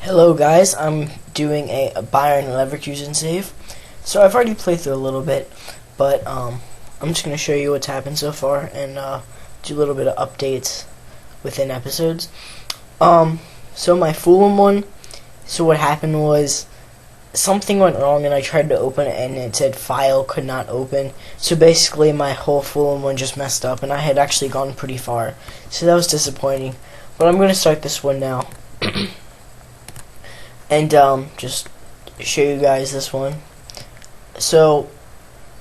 Hello guys, I'm doing a Bayern Leverkusen save. So I've already played through a little bit, but I'm just going to show you what's happened so far and do a little bit of updates within episodes. So my Fulham one, so what happened was something went wrong and I tried to open it and it said file could not open. So basically my whole Fulham one just messed up and I had actually gone pretty far. So that was disappointing. But I'm going to start this one now. And just show you guys this one. So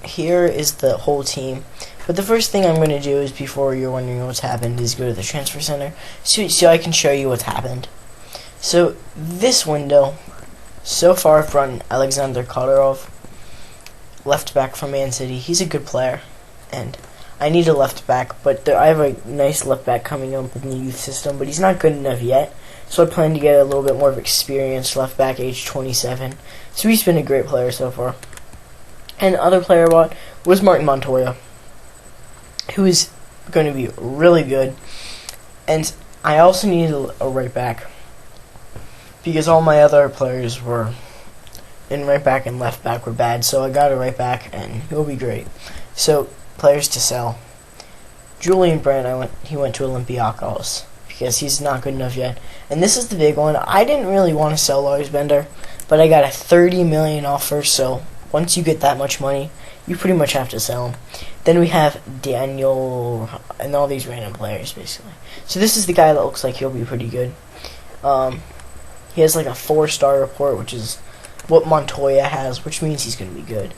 here is the whole team. But the first thing I'm going to do is, before you're wondering what's happened, is go to the transfer center so I can show you what's happened. So this window, so far I've run Alexander Kolarov, left back from Man City. He's a good player, and I need a left back, but I have a nice left back coming up in the youth system, but he's not good enough yet. So I plan to get a little bit more of experienced left back, age 27. So he's been a great player so far. And the other player I bought was Martin Montoya, who is going to be really good. And I also needed a right back, because all my other players were in right back and left back were bad. So I got a right back, and he'll be great. So players to sell: Julian Brandt, he went to Olympiacos, because he's not good enough yet. And this is the big one. I didn't really want to sell Lars Bender, but I got a 30 million offer, so once you get that much money, you pretty much have to sell him. Then we have Daniel, and all these random players, basically. So this is the guy that looks like he'll be pretty good. He has like a 4-star report, which is what Montoya has, which means he's going to be good.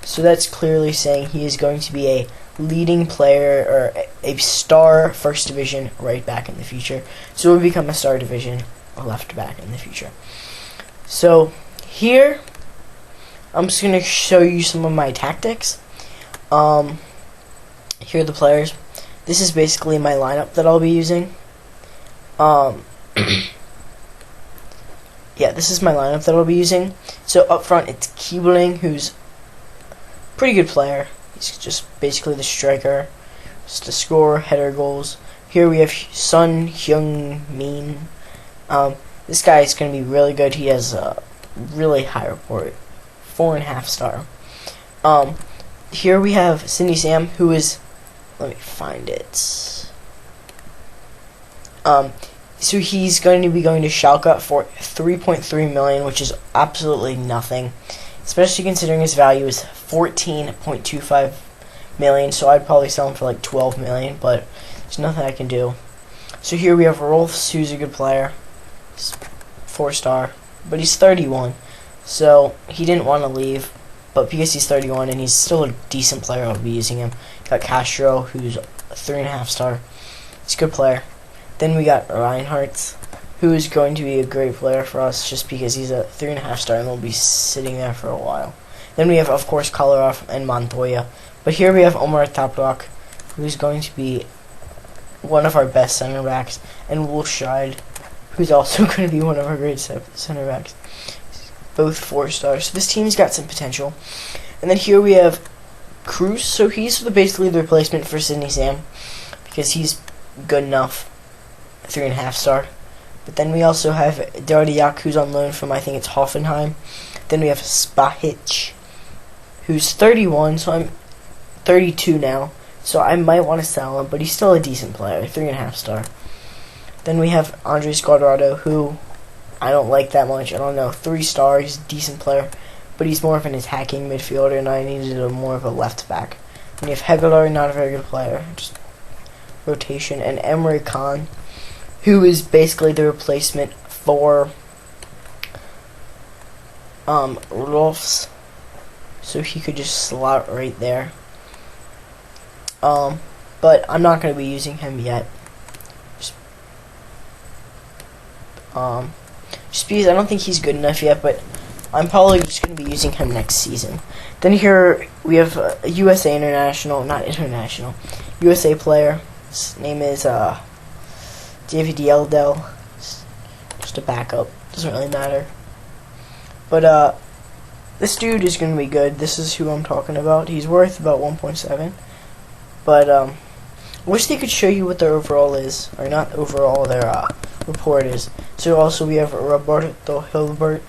So that's clearly saying he is going to be a leading player, or a star first division right back in the future. So he'll become a star division left back in the future. So here, I'm just going to show you some of my tactics. Here are the players. This is basically my lineup that I'll be using. Yeah, this is my lineup that I'll be using. So up front, it's Keebling, who's a pretty good player. He's just basically the striker, just to score header goals. Here we have Son Heung-min. This guy is going to be really good. He has a really high report, 4.5 star. Here we have Cindy Sam, who is, let me find it. So he's going to be going to Schalke for 3.3 million, which is absolutely nothing, especially considering his value is 14.25 million. So I'd probably sell him for like 12 million, but there's nothing I can do. So here we have Rolfs, who's a good player. He's 4-star, but he's 31, so he didn't want to leave. But because he's 31 and he's still a decent player, I'll be using him. Got Castro, who's a 3.5 star. He's a good player. Then we got Reinhardt, who is going to be a great player for us just because he's a 3.5 star and will be sitting there for a while. Then we have, of course, Kolarov and Montoya. But here we have Omar Toprak, who's going to be one of our best center backs, and Wolfscheid, who's also going to be one of our great center backs. Both 4 stars. So this team's got some potential. And then here we have Cruz. So he's basically the replacement for Sidney Sam, because he's good enough, 3.5 star. But then we also have Dardiak, who's on loan from, I think it's Hoffenheim. Then we have Spahic, who's 31, so I'm 32 now. So I might want to sell him, but he's still a decent player, 3.5 star. Then we have Andres Guardado, who I don't like that much. I don't know, 3 star, he's a decent player, but he's more of an attacking midfielder, and I needed more of a left back. And you have Hegler, not a very good player, just rotation, and Emre Can, who is basically the replacement for Rolfs, so he could just slot right there. But I'm not going to be using him yet. Just because I don't think he's good enough yet, but I'm probably just going to be using him next season. Then here we have a USA USA player. His name is David Yeldell. Just a backup, doesn't really matter. But this dude is going to be good. This is who I'm talking about. He's worth about 1.7. But wish they could show you what their overall is, or not overall, their report is. So also we have Roberto Hilbert,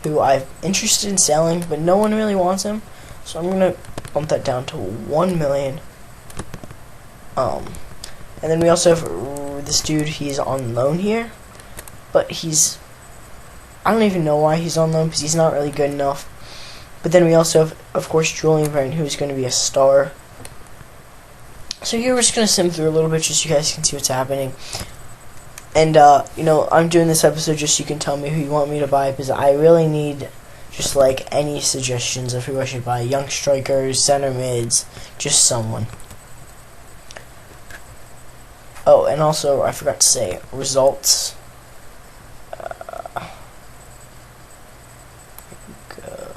who I'm interested in selling, but no one really wants him. So I'm gonna bump that down to 1 million. And then we also have this dude. He's on loan here, but I don't even know why he's on loan, because he's not really good enough. But then we also have, of course, Julian Brand, who's going to be a star. So here we're just going to sim through a little bit just so you guys can see what's happening. And, you know, I'm doing this episode just so you can tell me who you want me to buy, because I really need just, like, any suggestions of who I should buy. Young strikers, center mids, just someone. Oh, and also, I forgot to say, results. Go.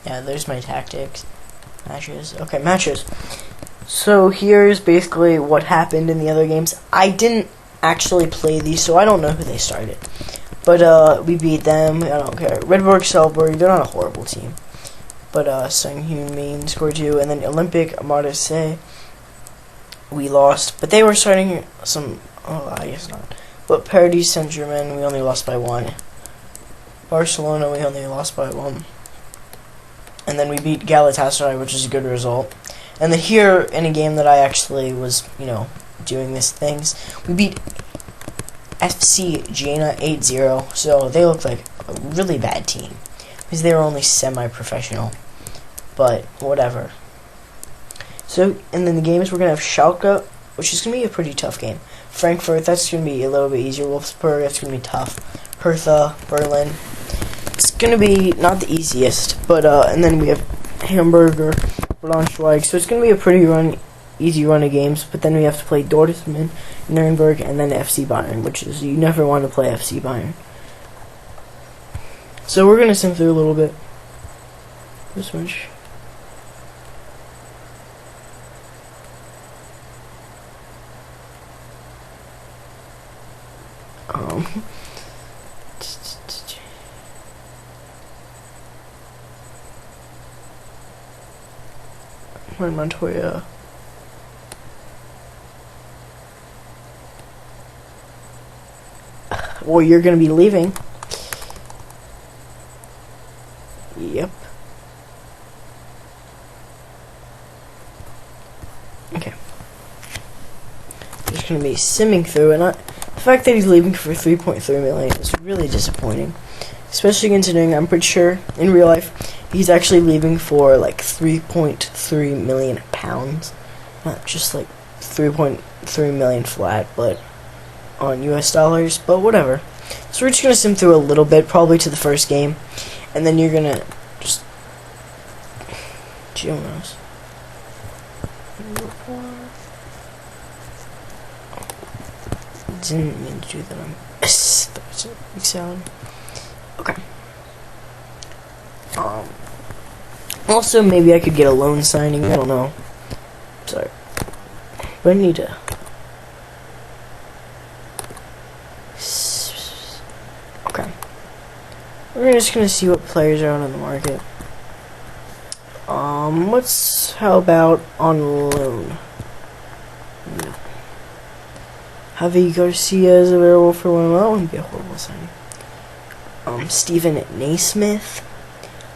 Yeah, there's my tactics. Matches. Okay, matches. So here's basically what happened in the other games. I didn't actually play these, so I don't know who they started. But we beat them. I don't care. Redborg, Selborg, they're not a horrible team. But Sung Hyun Min scored 2, and then Olympic Marseille, we lost. But they were starting some. Oh, I guess not. But Paris Saint-Germain, we only lost by 1. Barcelona, we only lost by 1. And then we beat Galatasaray, which is a good result. And then here, in a game that I actually was, you know, doing these things, we beat FC Jena 8-0. So they look like a really bad team, because they were only semi-professional. But whatever. So, and then the games, we're going to have Schalke, which is going to be a pretty tough game. Frankfurt, that's going to be a little bit easier. Wolfsburg, that's going to be tough. Hertha, Berlin. It's gonna be not the easiest, but and then we have Hamburger, Braunschweig, so it's gonna be a pretty easy run of games. But then we have to play Dortmund, Nuremberg, and then FC Bayern, which is, you never want to play FC Bayern. So we're gonna sim through a little bit. This much. Montoya. Well, you're gonna be leaving. Yep. Okay. Just gonna be simming through, and the fact that he's leaving for 3.3 million is really disappointing. Especially considering I'm pretty sure in real life he's actually leaving for like 3.3 million pounds. Not just like 3.3 million flat, but on US dollars, but whatever. So we're just gonna sim through a little bit, probably to the first game, and then you're gonna just Jonas. Didn't mean to do that on big sound. Okay. Also, maybe I could get a loan signing. I don't know. Sorry. But I need to. Okay. We're just gonna see what players are out on the market. How about on loan? No. Javi Garcia is available for one. That wouldn't be a horrible signing. Stephen Naismith,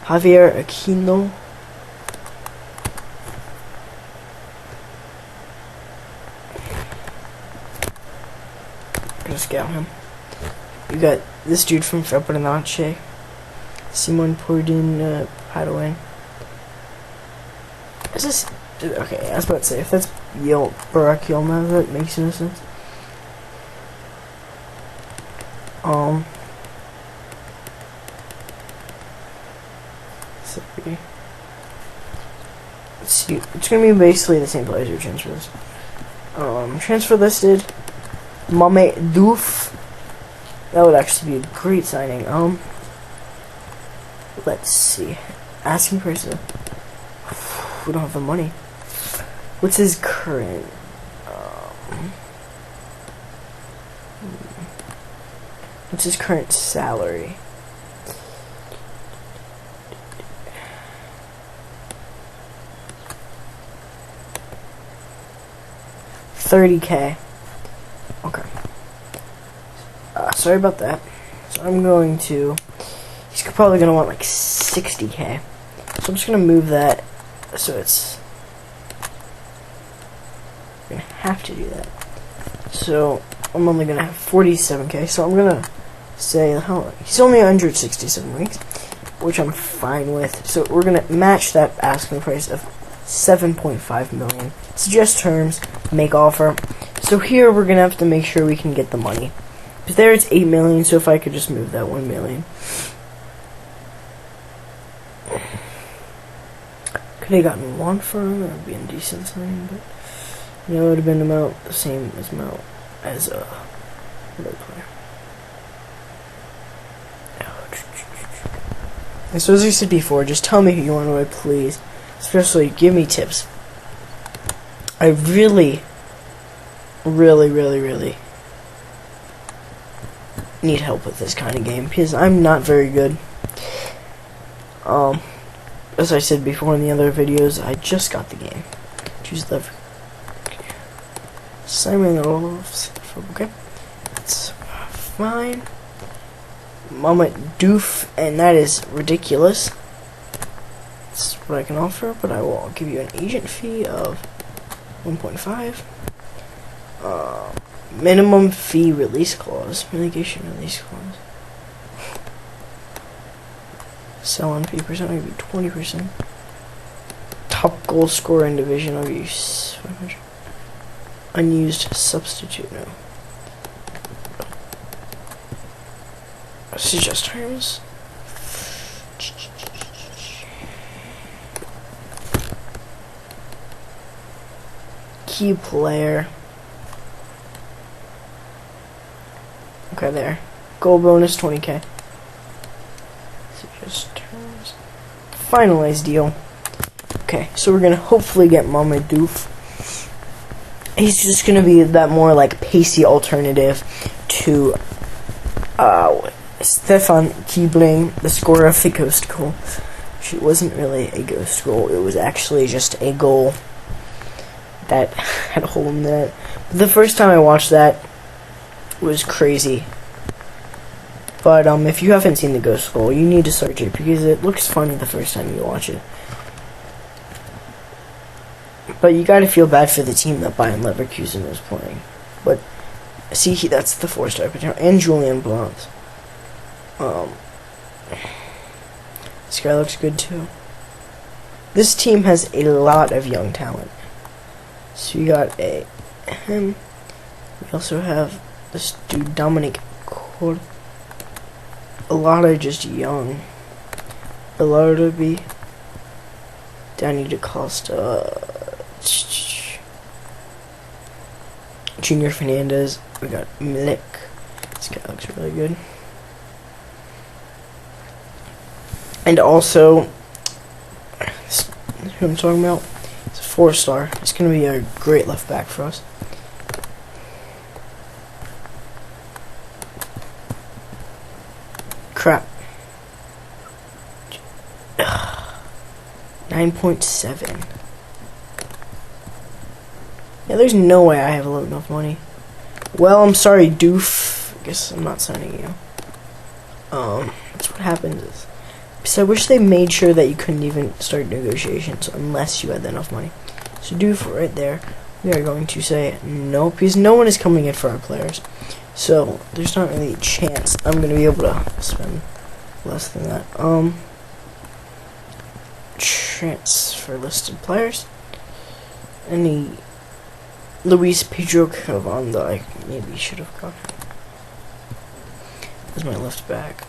Javier Aquino, just scout him. You got this dude from Fabrenace, Simon Pordin, Padaway. Is this okay? I was about to say, if that's Barack Yilmaz, that makes no sense. Let's see. It's gonna be basically the same players who transfer list. Transfer listed. Mame Doof. That would actually be a great signing. Let's see. asking price of... We don't have the money. What's his current... what's his current salary? $30K. Okay. Sorry about that. So I'm going to... He's probably going to want like 60K. So I'm just going to move that so it's... I'm going to have to do that. So I'm only going to have 47K. So I'm going to say... he's only 167 weeks, which I'm fine with. So we're going to match that asking price of 7.5 million. Suggest terms, make offer. So here we're gonna have to make sure we can get the money. Because there it's 8 million, so if I could just move that 1 million. Could have gotten one for him, that would be a decent thing, but it would have been about the same amount as a other player. And so as I said before, just tell me who you want to buy, please. Especially give me tips. I really need help with this kind of game because I'm not very good. As I said before in the other videos, I just got the game. Choose Leverkusen. Okay. Simon Olofs. Okay, that's fine. Mama Doof, and that is ridiculous. That's what I can offer, but I will give you an agent fee of 1.5. Minimum fee release clause. Mitigation release clause. Sell on 50%, I'll give you 20%. Top goal scorer in division, I'll give you 500. Unused substitute, no. Suggest terms. Key player. Okay, there. Goal bonus 20K. Suggest terms. Finalized deal. Okay, so we're gonna hopefully get Mamadou. He's just gonna be that more like pacey alternative to Stefan Keebling, the scorer of the ghost goal. It wasn't really a ghost goal. It was actually just a goal that had a hole in that. But the first time I watched that was crazy. But if you haven't seen the ghost goal, you need to search it because it looks funny the first time you watch it. But you gotta feel bad for the team that Bayern Leverkusen was playing. But see, that's the 4-star player, and Julian Blanc. This guy looks good too. This team has a lot of young talent. So you got him. We also have this dude Dominic Cord. A lot of just young. Belardoby. Danny DaCosta. Junior Fernandez. We got Milik. This guy looks really good. And also, who I'm talking about, it's a 4-star. It's going to be a great left back for us. Crap. 9.7. Yeah, there's no way I have enough money. Well, I'm sorry, Doof. I guess I'm not signing you. That's what happens is. So I wish they made sure that you couldn't even start negotiations unless you had enough money. So Doof right there. We are going to say no, because no one is coming in for our players. So there's not really a chance I'm going to be able to spend less than that. Transfer listed players. Any Luis Pedro Cavanda, I maybe should have got him. That's my left back.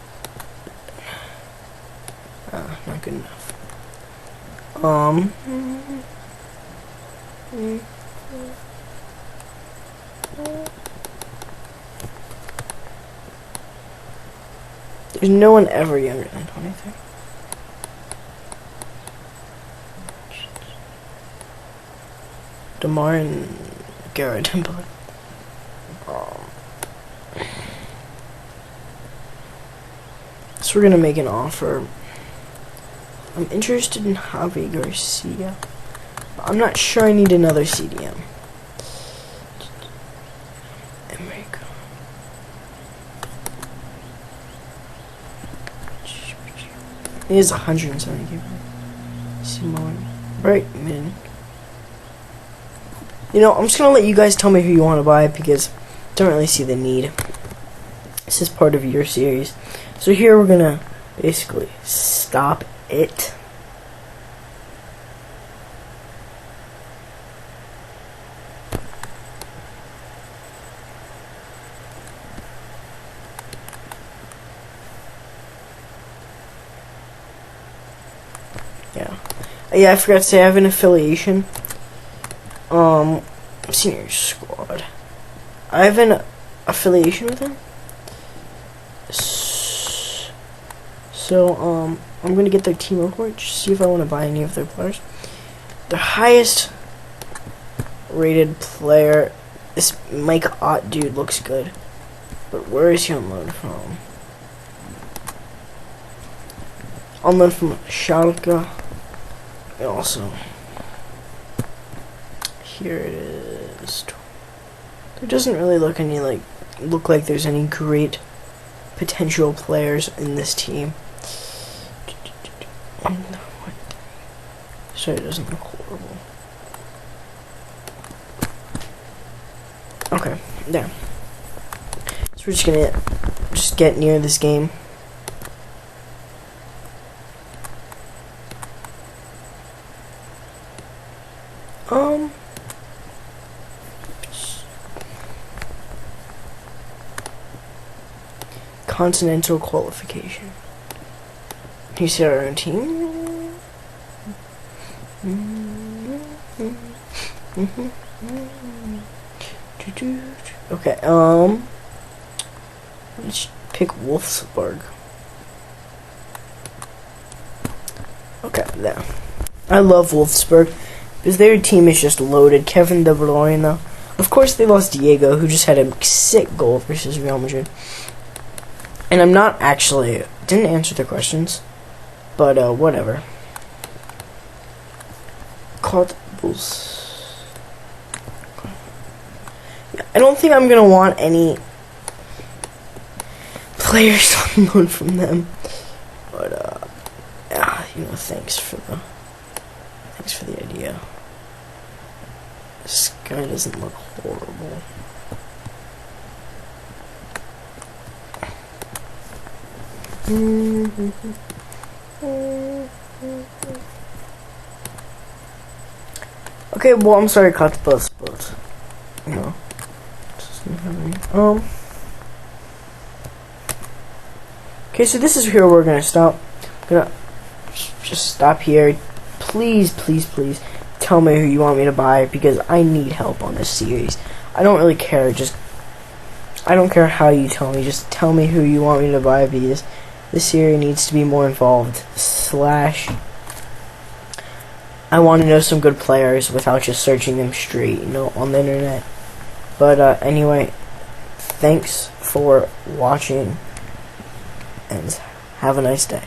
Not good enough. There's no one ever younger than 23. DeMar and Garrett. So we're gonna make an offer. I'm interested in Javi Garcia. I'm not sure I need another CDM. He is 170 Simone. Right, man. You know, I'm just gonna let you guys tell me who you want to buy because I don't really see the need. This is part of your series. So here we're gonna basically stop it. Yeah, I forgot to say I have an affiliation. Senior squad. I have an affiliation with them. So, I'm gonna get their team report, just see if I want to buy any of their players. The highest rated player, this Mike Ott dude looks good. But where is he on loan from? On loan from Schalke. And also, here it is. There doesn't really look like there's any great potential players in this team. So it doesn't look horrible. Okay, there. So we're just gonna get near this game. Continental qualification. You see our own team. Okay, let's pick Wolfsburg. Okay, there. I love Wolfsburg because their team is just loaded. Kevin De Bruyne. Of course, they lost Diego, who just had a sick goal versus Real Madrid. And I'm not actually didn't answer the questions, but whatever. Caught Bulls. I don't think I'm gonna want any players on loan from them, but yeah, you know, thanks for the idea. This guy doesn't look horrible. Okay, well, I'm sorry, cut the bus, but you know, okay, so this is where we're gonna stop. I'm gonna just stop here. Please, please, please, tell me who you want me to buy because I need help on this series. I don't really care. I don't care how you tell me. Just tell me who you want me to buy because this series needs to be more involved. I want to know some good players without just searching them straight, you know, on the internet. But anyway, thanks for watching, and have a nice day.